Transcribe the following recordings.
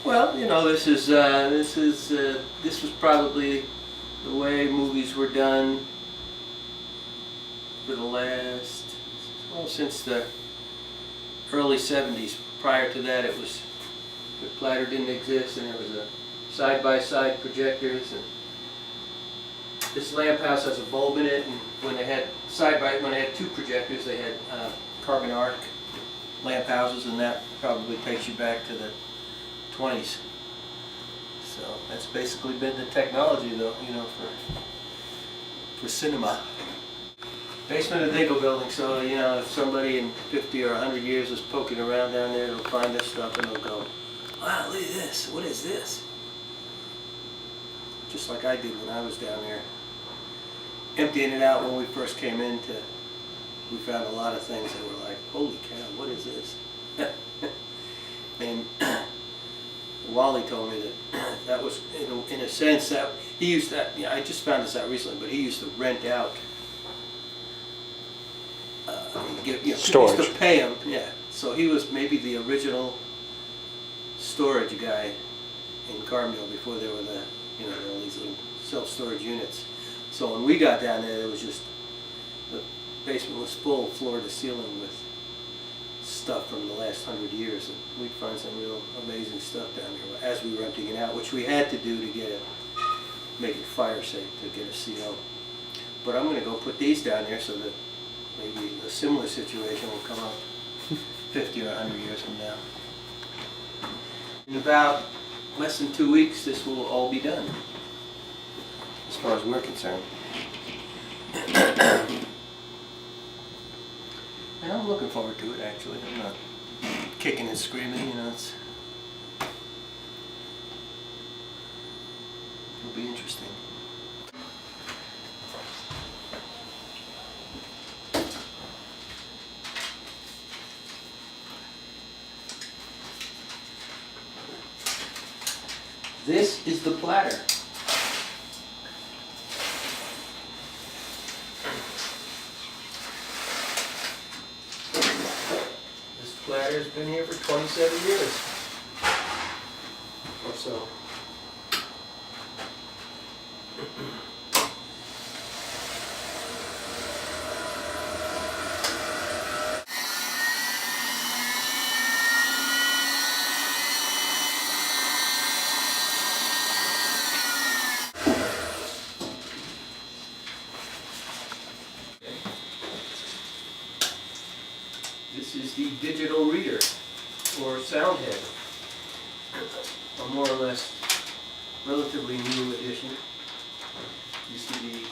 Well, this was probably the way movies were done for the last, well, since the early 70s. Prior to that, the platter didn't exist, and there was a side-by-side projectors. And this lamp house has a bulb in it, and when they had two projectors, they had carbon arc lamp houses, and that probably takes you back to the 20s. So that's basically been the technology, though, for cinema. Basement of the Dingle Building, so if somebody in 50 or 100 years is poking around down there, they'll find this stuff and they'll go, "Wow, look at this! What is this?" Just like I did when I was down there, emptying it out when we first came in. We found a lot of things that were like, "Holy cow, what is this?" And Wally told me that was, in a sense, that he used that. I just found this out recently, but he used to rent out. Storage. He used to pay him, yeah. So he was maybe the original storage guy in Carmel before there were all these little self-storage units. So when we got down there, the basement was full, floor to ceiling, with stuff from the last 100 years, and we'd find some real amazing stuff down there as we were emptying it out, which we had to do to make it fire safe, to get a CO. But I'm going to go put these down there so that maybe a similar situation will come up 50 or 100 years from now. In about less than 2 weeks, this will all be done, as far as we're concerned. And I'm looking forward to it, actually. I'm not kicking and screaming, it'll be interesting. This is the platter. This platter's been here for 27 years or so. This is the digital reader, or sound head, a more or less relatively new addition. Used to be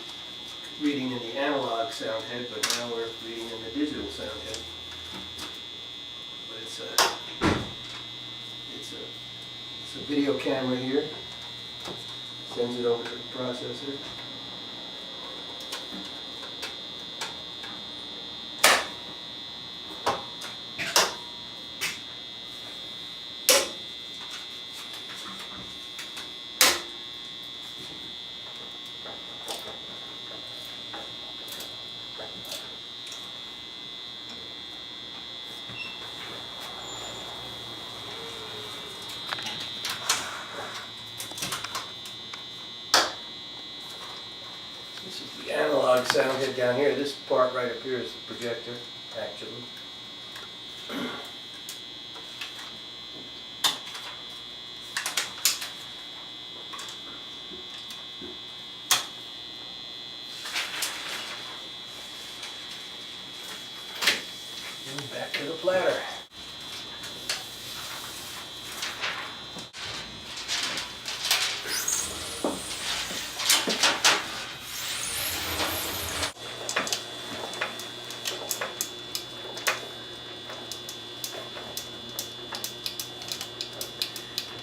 reading in the analog sound head, but now we're reading in the digital sound head. But it's a video camera here. Sends it over to the processor. This is the analog sound head down here. This part right up here is the projector, actually. And back to the platter.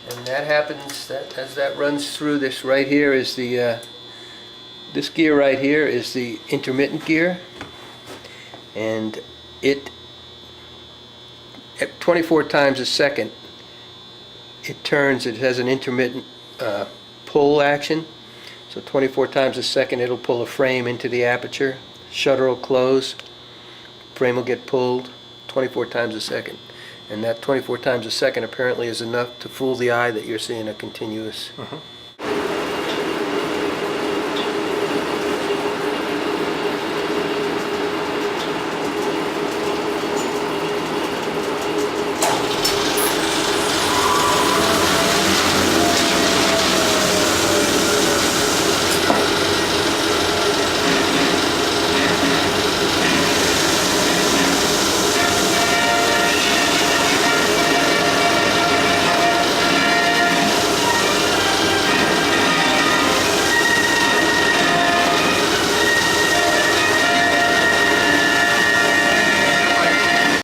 And that happens, as that runs through, this right here is this gear right here is the intermittent gear, and it, at 24 times a second, it has an intermittent pull action. So 24 times a second it'll pull a frame into the aperture, shutter will close, frame will get pulled 24 times a second. And that 24 times a second apparently is enough to fool the eye that you're seeing a continuous